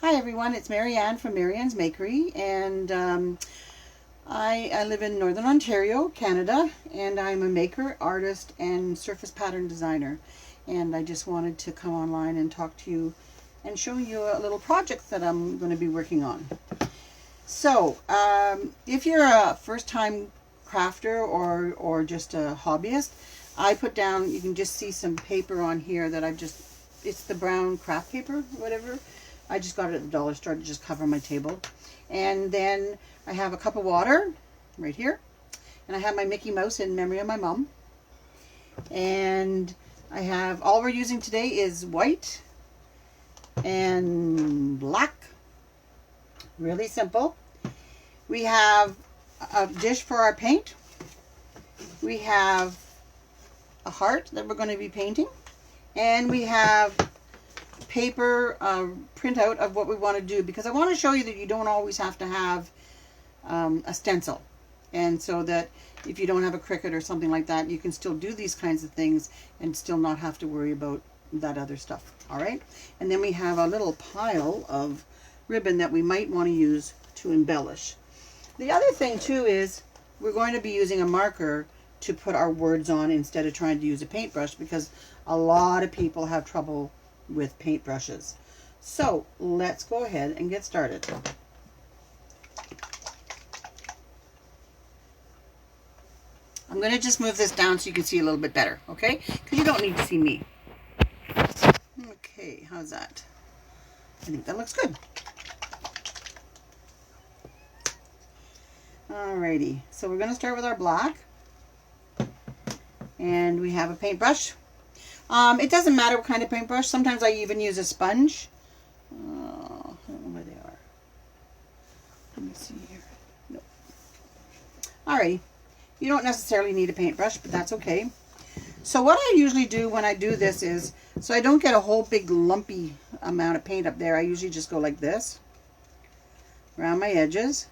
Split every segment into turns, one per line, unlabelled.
Hi everyone, it's Marianne from Marianne's Makery, and I live in Northern Ontario, Canada, and I'm a maker, artist, and surface pattern designer. And I just wanted to come online and talk to you and show you a little project that I'm going to be working on. So, if you're a first-time crafter or just a hobbyist, I put down, you can just see some paper on here that it's the brown craft paper, whatever. I just got it at the dollar store to just cover my table. And then I have a cup of water right here. And I have my Mickey Mouse in memory of my mom. And I have, all we're using today is white and black. Really simple. We have a dish for our paint. We have a heart that we're going to be painting. And we have paper printout of what we want to do, because I want to show you that you don't always have to have a stencil, and so that if you don't have a Cricut or something like that, you can still do these kinds of things and still not have to worry about that other stuff. All right, and then we have a little pile of ribbon that we might want to use to embellish. The other thing too is we're going to be using a marker to put our words on instead of trying to use a paintbrush, because a lot of people have trouble with paintbrushes. So let's go ahead and get started. I'm going to just move this down so you can see a little bit better, okay? Because you don't need to see me. Okay, how's that? I think that looks good. Alrighty, so we're going to start with our black. And we have a paintbrush. It doesn't matter what kind of paintbrush. Sometimes I even use a sponge. I don't know where they are. Let me see here. Nope. Alrighty. You don't necessarily need a paintbrush, but that's okay. So what I usually do when I do this is, so I don't get a whole big lumpy amount of paint up there, I usually just go like this around my edges.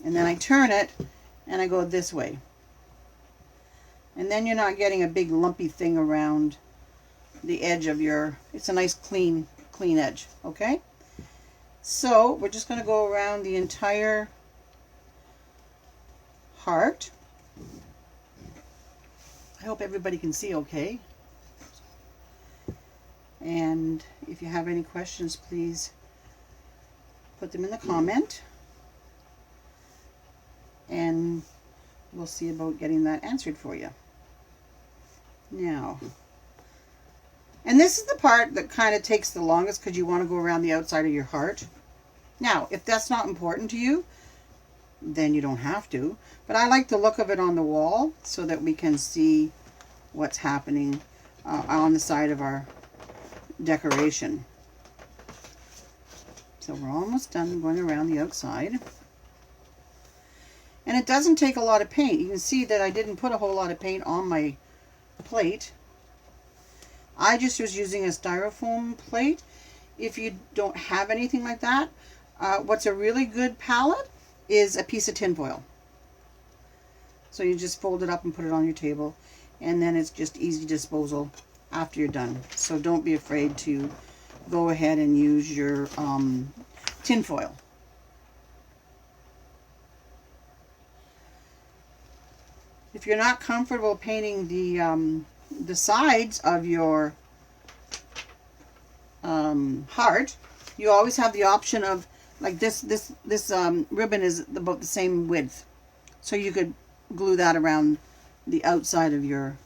And then I turn it and I go this way. And then you're not getting a big lumpy thing around the edge of your, it's a nice clean edge, okay? So we're just going to go around the entire heart. I hope everybody can see okay. And if you have any questions, please put them in the comment. And we'll see about getting that answered for you. Now, and this is the part that kind of takes the longest, because you want to go around the outside of your heart. Now, if that's not important to you, then you don't have to. But I like the look of it on the wall so that we can see what's happening on the side of our decoration. So we're almost done going around the outside. And it doesn't take a lot of paint. You can see that I didn't put a whole lot of paint on my plate. I just was using a styrofoam plate. If you don't have anything like that, what's a really good palette is a piece of tin foil. So you just fold it up and put it on your table, and then it's just easy disposal after you're done. So don't be afraid to go ahead and use your tin foil. If you're not comfortable painting the sides of your heart, you always have the option of, like this ribbon is about the same width, so you could glue that around the outside of your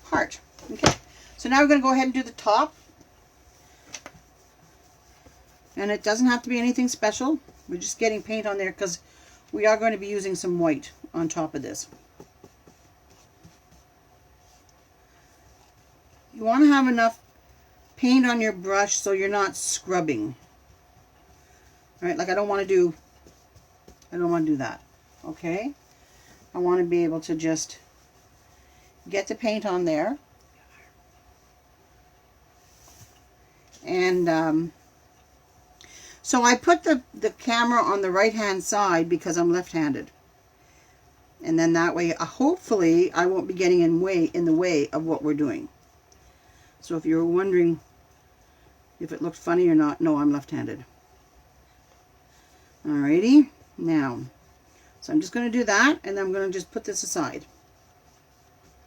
heart. Okay, so now we're going to go ahead and do the top, and it doesn't have to be anything special. We're just getting paint on there because we are going to be using some white on top of this. You want to have enough paint on your brush so you're not scrubbing. All right, like I don't want to do that, okay? I want to be able to just get the paint on there. And so I put the camera on the right-hand side because I'm left-handed. And then that way, hopefully, I won't be getting in the way of what we're doing. So if you're wondering if it looked funny or not. No, I'm left-handed. Alrighty, now, so I'm just going to do that, and then I'm going to just put this aside.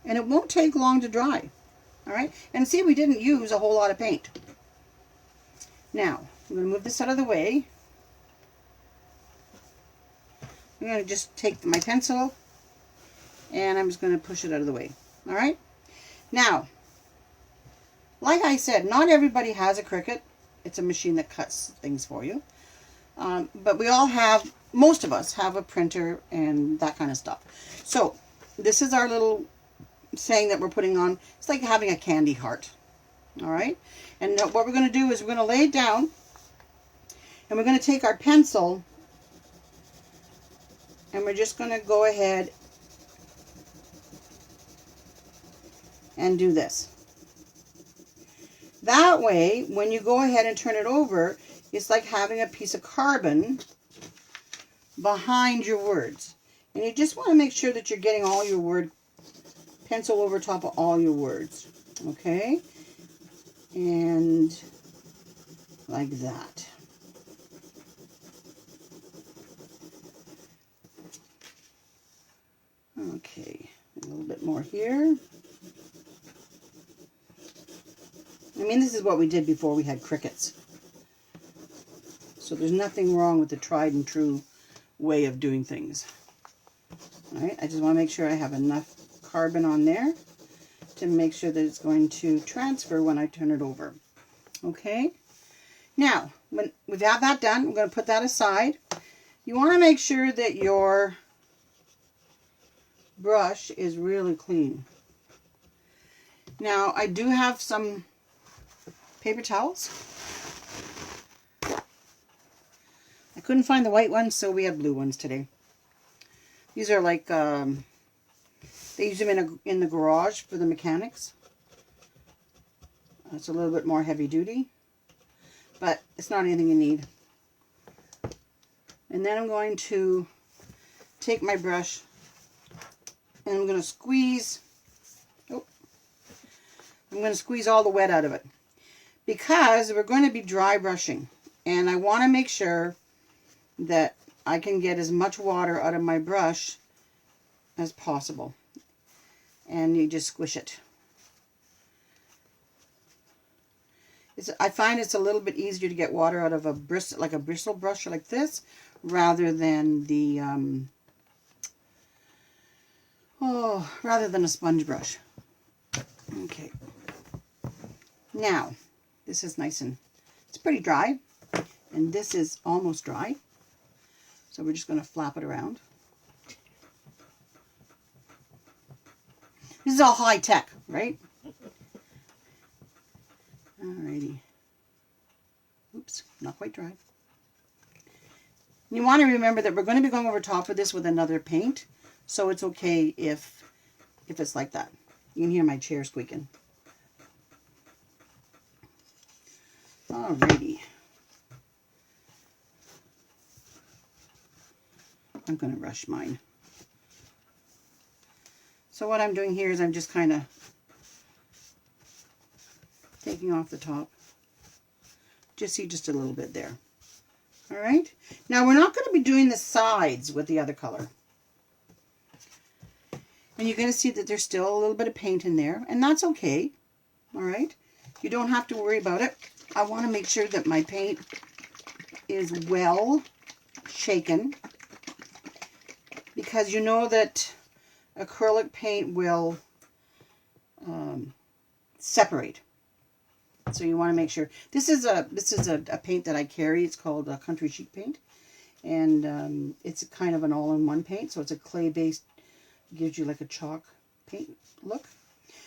And it won't take long to dry. Alright, and see, we didn't use a whole lot of paint. Now, I'm going to move this out of the way. I'm going to just take my pencil, and I'm just going to push it out of the way. Alright, now, like I said, not everybody has a Cricut. It's a machine that cuts things for you. But we all have, most of us have a printer and that kind of stuff. So, this is our little saying that we're putting on. It's like having a candy heart. Alright? And what we're going to do is we're going to lay it down. And we're going to take our pencil. And we're just going to go ahead and do this. That way, when you go ahead and turn it over, it's like having a piece of carbon behind your words. And you just want to make sure that you're getting all your word, pencil over top of all your words. Okay? And like that. Okay, a little bit more here. I mean, this is what we did before we had Cricuts. So there's nothing wrong with the tried and true way of doing things. Alright, I just want to make sure I have enough carbon on there to make sure that it's going to transfer when I turn it over. Okay? Now, when we've got that done, I'm going to put that aside. You want to make sure that your brush is really clean. Now, I do have some paper towels. I couldn't find the white ones, so we have blue ones today. These are like, they use them in the garage for the mechanics. It's a little bit more heavy duty, but it's not anything you need. And then I'm going to take my brush and I'm going to squeeze, I'm going to squeeze all the wet out of it. Because we're going to be dry brushing. And I want to make sure that I can get as much water out of my brush as possible. And you just squish it. I find it's a little bit easier to get water out of a bristle, like a bristle brush like this, rather than the rather than a sponge brush. Okay. Now, this is nice and it's pretty dry, and this is almost dry. So we're just going to flap it around. This is all high tech, right? Alrighty. Oops, not quite dry. You want to remember that we're going to be going over top of this with another paint, so it's okay if it's like that. You can hear my chair squeaking. Alrighty. I'm going to rush mine. So what I'm doing here is I'm just kind of taking off the top. Just a little bit there. Alright? Now we're not going to be doing the sides with the other color. And you're going to see that there's still a little bit of paint in there. And that's okay. Alright? You don't have to worry about it. I want to make sure that my paint is well shaken. Because you know that acrylic paint will separate. So you want to make sure. This is a paint that I carry. It's called Country Chic paint, and it's kind of an all-in-one paint. So it's a clay-based, gives you like a chalk paint look.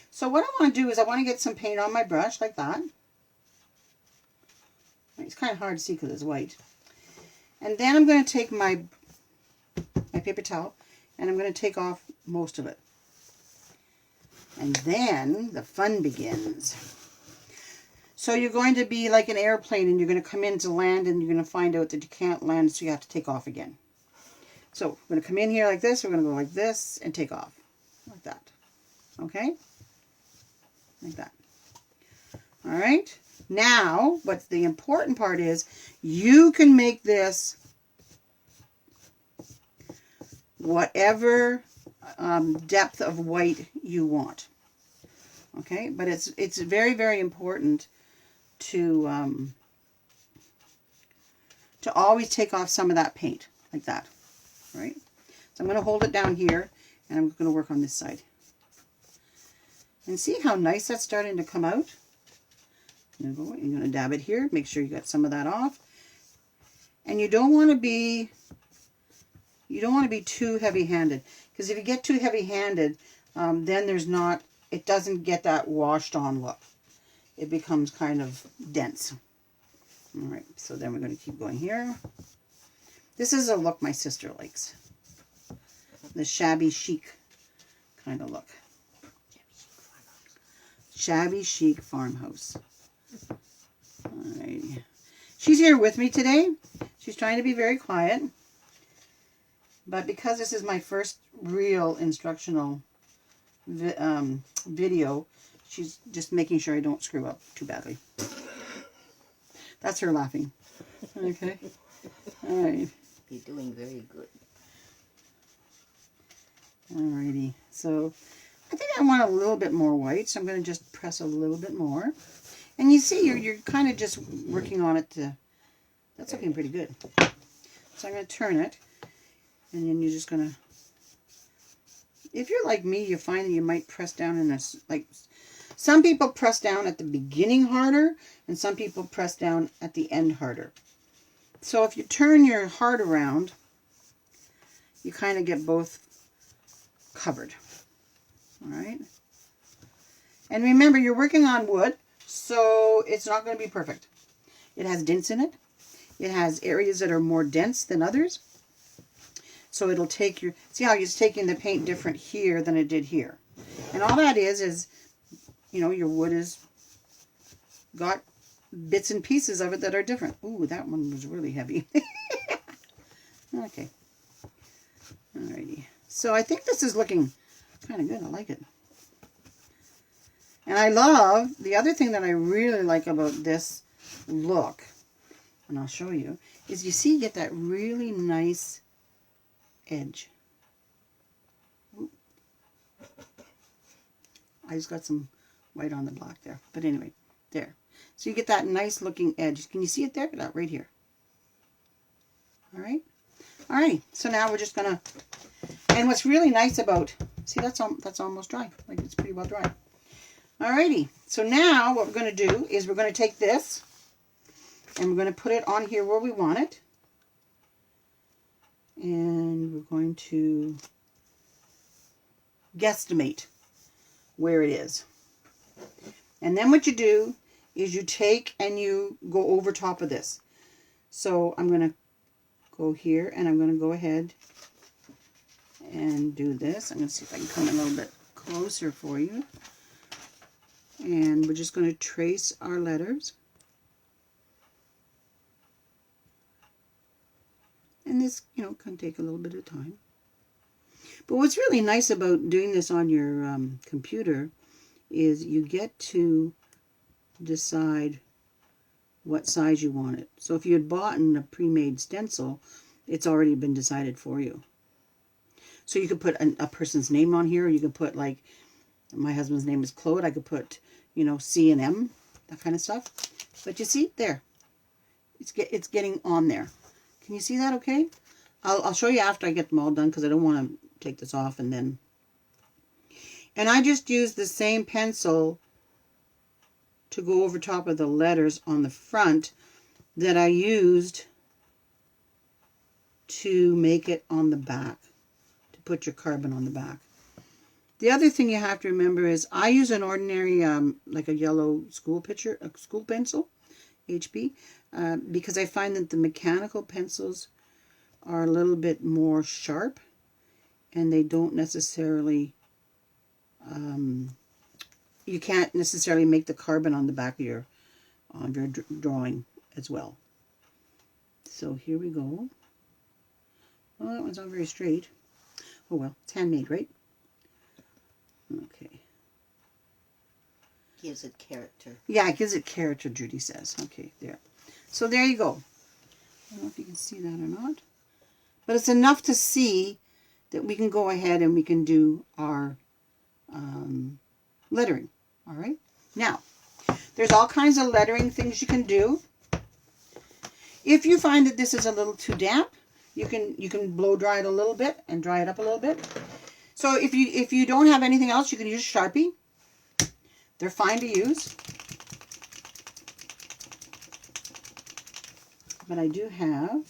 So what I want to do is I want to get some paint on my brush like that. It's kind of hard to see because it's white. And then I'm going to take my paper towel and I'm going to take off most of it. And then the fun begins. So you're going to be like an airplane and you're going to come in to land and you're going to find out that you can't land, so you have to take off again. So we're going to come in here like this, we're going to go like this and take off. Like that. Okay? Like that. Alright? Now, what's the important part is you can make this whatever depth of white you want. Okay, but it's very, very important to always take off some of that paint like that, right? So I'm going to hold it down here, and I'm going to work on this side. And see how nice that's starting to come out? You're going to dab it here, make sure you got some of that off. And you don't want to be too heavy-handed, because if you get too heavy-handed, then it doesn't get that washed on look. It becomes kind of dense. All right, so then we're going to keep going here. This is a look my sister likes. The shabby chic kind of look. Shabby chic farmhouse. Alrighty. She's here with me today. She's trying to be very quiet. But because this is my first real instructional video, she's just making sure I don't screw up too badly. That's her laughing. Okay. All right.
You're doing very good.
Alrighty. So I think I want a little bit more white, so I'm going to just press a little bit more. And you see, you're kind of just working on it to. That's looking pretty good. So I'm going to turn it, and then you're just going to. If you're like me, you find that you might press down in this, like. Some people press down at the beginning harder, and some people press down at the end harder. So if you turn your heart around, you kind of get both covered. All right? And remember, you're working on wood, so it's not going to be perfect. It has dents in it. It has areas that are more dense than others. So it'll take your... See how it's taking the paint different here than it did here. And all that is... You know, your wood has got bits and pieces of it that are different. Ooh, that one was really heavy. Okay. Alrighty. So I think this is looking kind of good. I like it. And I love, the other thing that I really like about this look, and I'll show you, is you see you get that really nice edge. Ooh. I just got some white on the black there. But anyway, there. So you get that nice looking edge. Can you see it there? That right here. All right. All right. So now we're just going to, and what's really nice about, see that's almost dry. Like it's pretty well dry. All righty. So now what we're going to do is we're going to take this and we're going to put it on here where we want it. And we're going to guesstimate where it is. And then what you do is you take and you go over top of this. So I'm going to go here and I'm going to go ahead and do this. I'm going to see if I can come a little bit closer for you. And we're just going to trace our letters. And this, you know, can take a little bit of time. But what's really nice about doing this on your computer is you get to decide what size you want it. So if you had bought a pre-made stencil, it's already been decided for you. So you could put a person's name on here. You could put, like, my husband's name is Claude. I could put, you know, C and M, that kind of stuff. But you see, there. It's getting on there. Can you see that okay? I'll show you after I get them all done because I don't want to take this off and then... And I just used the same pencil to go over top of the letters on the front that I used to make it on the back, to put your carbon on the back. The other thing you have to remember is I use an ordinary, like a yellow school pencil, HB, because I find that the mechanical pencils are a little bit more sharp and they don't necessarily... you can't necessarily make the carbon on the back of your drawing as well. So here we go. Well, that one's not very straight. Oh well, it's handmade, right? Okay.
Gives it character.
Yeah, it gives it character, Judy says. Okay, there. So there you go. I don't know if you can see that or not. But it's enough to see that we can go ahead and we can do our lettering. All right. Now, there's all kinds of lettering things you can do. If you find that this is a little too damp, you can blow dry it a little bit and dry it up a little bit. So if you don't have anything else, you can use Sharpie. They're fine to use. But I do have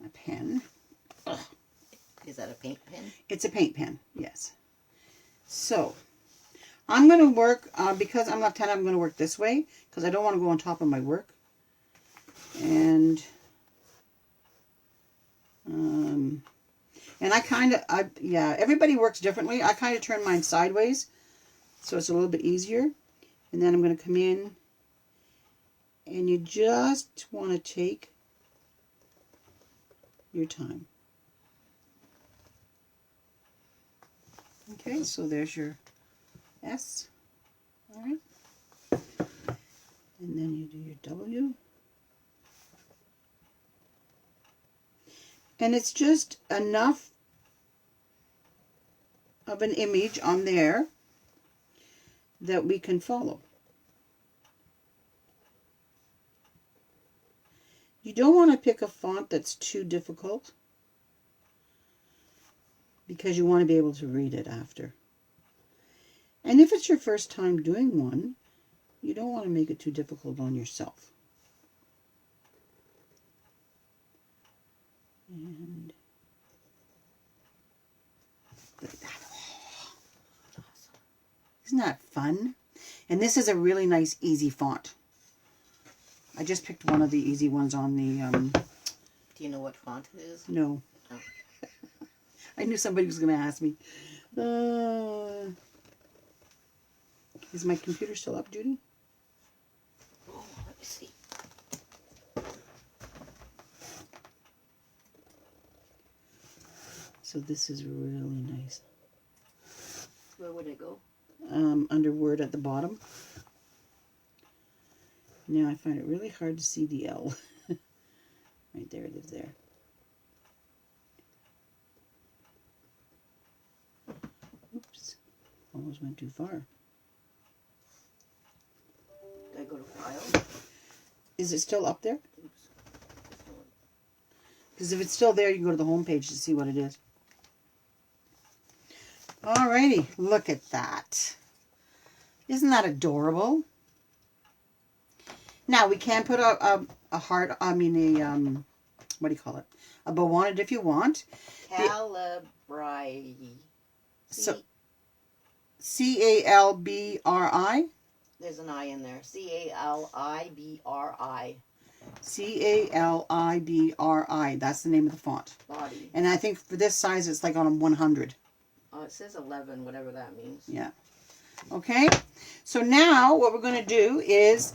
a pen.
Ugh. Is that a paint pen?
It's a paint pen, yes. So I'm going to work, because I'm left-handed, I'm going to work this way because I don't want to go on top of my work. And I kind of, yeah, everybody works differently. I kind of turn mine sideways so it's a little bit easier. And then I'm going to come in, and you just want to take your time. Okay, so there's your S. All right. And then you do your W. And it's just enough of an image on there that we can follow. You don't want to pick a font that's too difficult because you want to be able to read it after. And if it's your first time doing one, you don't want to make it too difficult on yourself. And look at that. Oh, isn't that fun? And this is a really nice, easy font. I just picked one of the easy ones on the...
Do you know what font it is?
No.
Oh.
I knew somebody was going to ask me. Is my computer still up, Judy?
Oh, let me see.
So this is really nice.
Where would it go?
Under Word at the bottom. Now I find it really hard to see the L. Right there, it is there. Oops. Almost went too far.
Did I go to File?
Is it still up there? Because if it's still there, you can go to the home page to see what it is. Alrighty, look at that. Isn't that adorable? Now, we can put a heart, I mean what do you call it? A bow on it if you want.
Calibri.
So, C-A-L-B-R-I.
There's an I in there. C-A-L-I-B-R-I.
C-A-L-I-B-R-I. That's the name of the font.
Body.
And I think for this size, it's like on a 100.
Oh, it says 11, whatever that means.
Yeah. Okay. So now what we're going to do is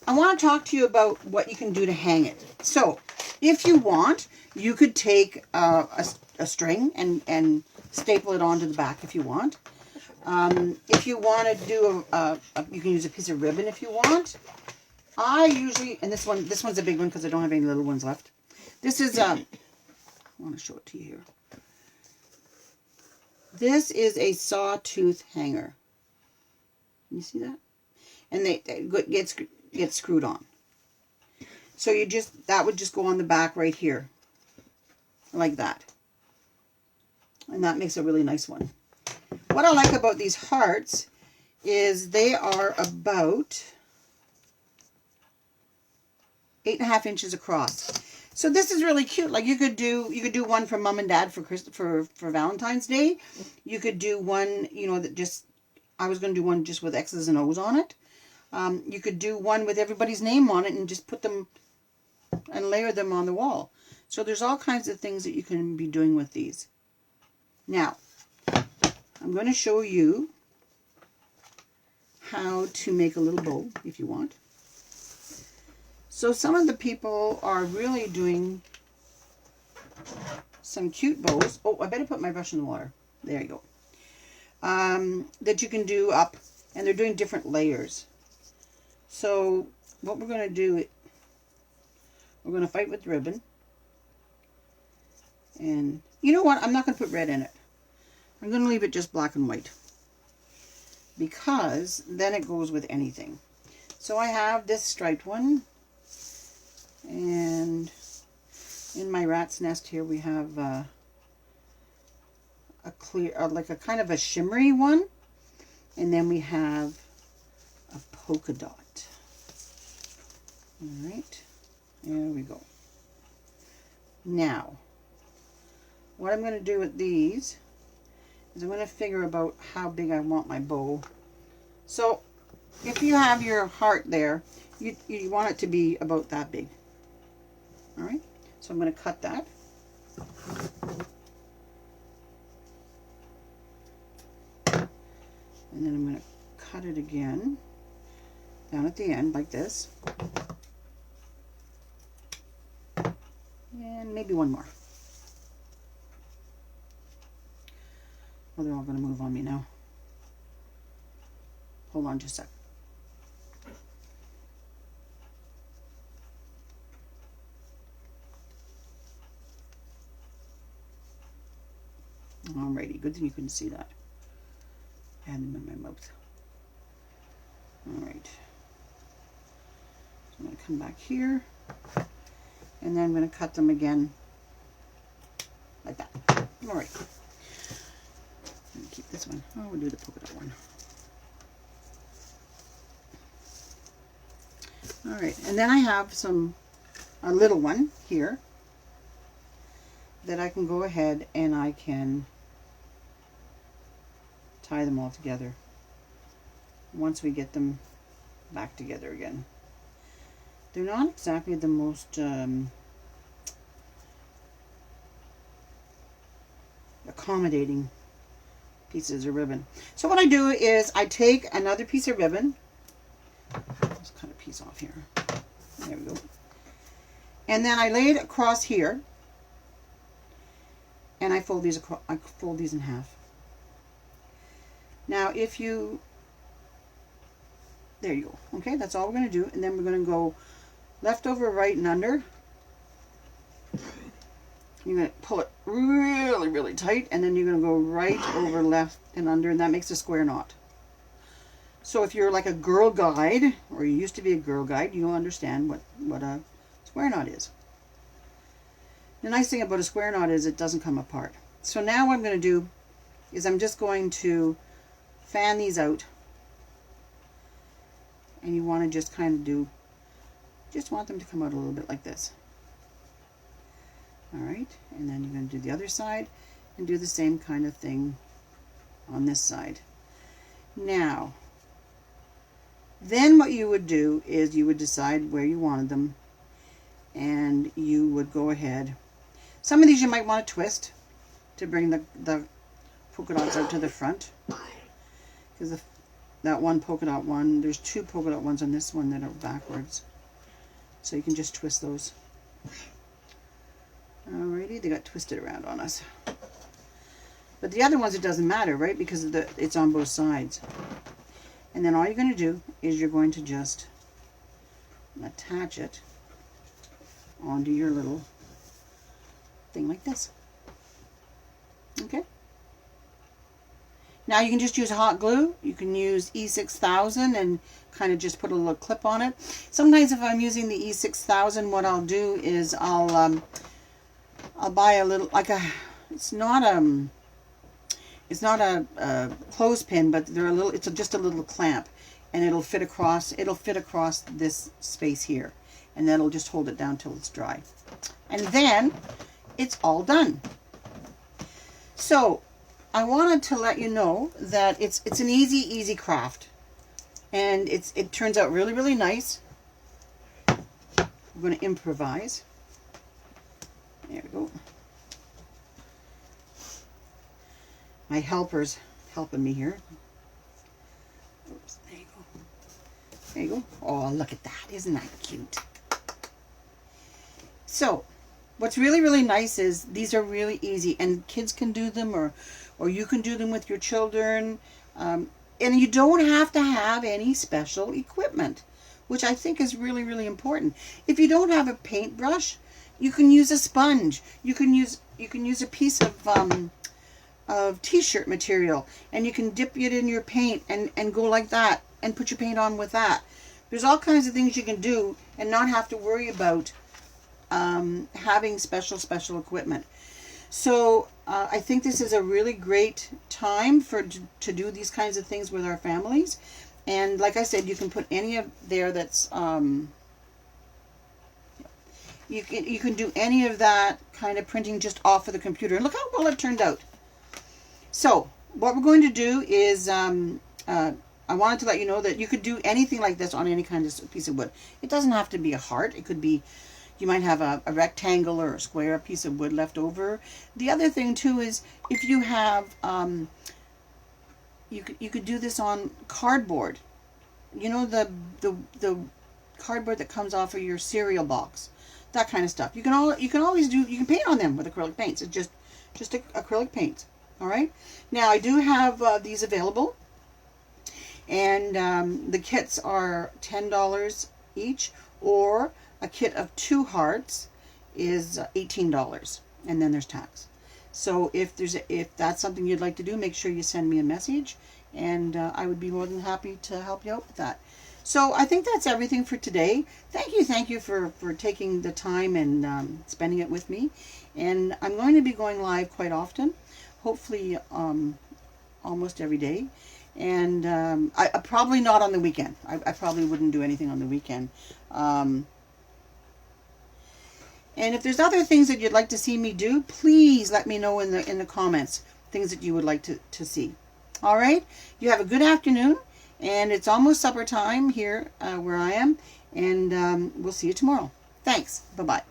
I want to talk to you about what you can do to hang it. So if you want, you could take a string and staple it onto the back if you want. If you want to do you can use a piece of ribbon if you want. I usually, and this one's a big one because I don't have any little ones left. This is I want to show it to you here. This is a sawtooth hanger. You see that? And they get screwed on. So that would just go on the back right here, like that. And that makes a really nice one. What I like about these hearts is they are about 8.5 inches across. So this is really cute. Like you could do one for Mom and Dad for Valentine's Day. You could do one, that I was going to do one just with X's and O's on it. You could do one with everybody's name on it and just put them and layer them on the wall. So there's all kinds of things that you can be doing with these. Now, I'm going to show you how to make a little bow if you want. So some of the people are really doing some cute bows. Oh, I better put my brush in the water. There you go. That you can do up And they're doing different layers. So what we're going to do, we're going to fight with ribbon. And you know what? I'm not going to put red in it. I'm going to leave it just black and white. Because then it goes with anything. So I have this striped one. And in my rat's nest here we have a clear, like a kind of a shimmery one. And then we have a polka dot. Alright, there we go. Now, what I'm going to do with these is I'm going to figure about how big I want my bow. So, if you have your heart there, you want it to be about that big. Alright, so I'm going to cut that. And then I'm going to cut it again down at the end like this. And maybe one more. Oh, they're all going to move on me now. Hold on just a sec. Alrighty, good thing you couldn't see that. I had them in my mouth. Alright. So I'm going to come back here. And then I'm going to cut them again like that. Alright. Keep this one. Oh, we'll do the polka dot one. Alright, and then I have a little one here that I can go ahead and I can tie them all together once we get them back together again. They're not exactly the most accommodating pieces of ribbon. So what I do is I take another piece of ribbon. Let's cut a piece off here. There we go. And then I lay it across here. And I fold these across, I fold these in half. Now if you, there you go. Okay, that's all we're going to do. And then we're going to go left over, right, and under. You're going to pull it really, really tight, and then you're going to go right over, left, and under, and that makes a square knot. So if you're like a Girl Guide, or you used to be a Girl Guide, you'll understand what a square knot is. The nice thing about a square knot is it doesn't come apart. So now what I'm going to do is I'm just going to fan these out. And you want to just kind of just want them to come out a little bit like this. Alright, and then you're going to do the other side and do the same kind of thing on this side. Now, then what you would do is you would decide where you wanted them and you would go ahead. Some of these you might want to twist to bring the polka dots out to the front. Because that one polka dot one, there's two polka dot ones on this one that are backwards. So you can just twist those. Alrighty, they got twisted around on us. But the other ones, it doesn't matter, right? Because it's on both sides. And then all you're going to do is you're going to just attach it onto your little thing like this. Okay? Now you can just use hot glue. You can use E6000 and kind of just put a little clip on it. Sometimes if I'm using the E6000, what I'll do is I'll buy a little, like it's not a clothespin, but they're a little, it's just a little clamp, and it'll fit across this space here, and that'll just hold it down till it's dry. And then it's all done. So I wanted to let you know that it's an easy craft, and it turns out really, really nice. I'm going to improvise. There we go. My helper's helping me here. Oops, there you go. There you go. Oh, look at that. Isn't that cute? So, what's really, really nice is these are really easy, and kids can do them, or you can do them with your children. And you don't have to have any special equipment, which I think is really, really important. If you don't have a paintbrush, you can use a sponge. You can use a piece of t-shirt material, and you can dip it in your paint and go like that and put your paint on with that. There's all kinds of things you can do and not have to worry about having special equipment. So I think this is a really great time to do these kinds of things with our families. And like I said, you can put any of there that's you can do any of that kind of printing just off of the computer. And look how well it turned out. So what we're going to do is I wanted to let you know that you could do anything like this on any kind of piece of wood. It doesn't have to be a heart. It could be, you might have a rectangle or a square piece of wood left over. The other thing too is if you have, you could do this on cardboard. You know, the cardboard that comes off of your cereal box, that kind of stuff. You can always do. You can paint on them with acrylic paints. It's just acrylic paint. All right. Now I do have these available, and the kits are $10 each, or a kit of 2 hearts is $18, and then there's tax. So if that's something you'd like to do, make sure you send me a message, and I would be more than happy to help you out with that. So I think that's everything for today. Thank you for taking the time and spending it with me. And I'm going to be going live quite often, hopefully almost every day. And I probably not on the weekend. I probably wouldn't do anything on the weekend. And if there's other things that you'd like to see me do, please let me know in the comments, things that you would like to see. All right? You have a good afternoon, and it's almost supper time here where I am, and we'll see you tomorrow. Thanks. Bye-bye.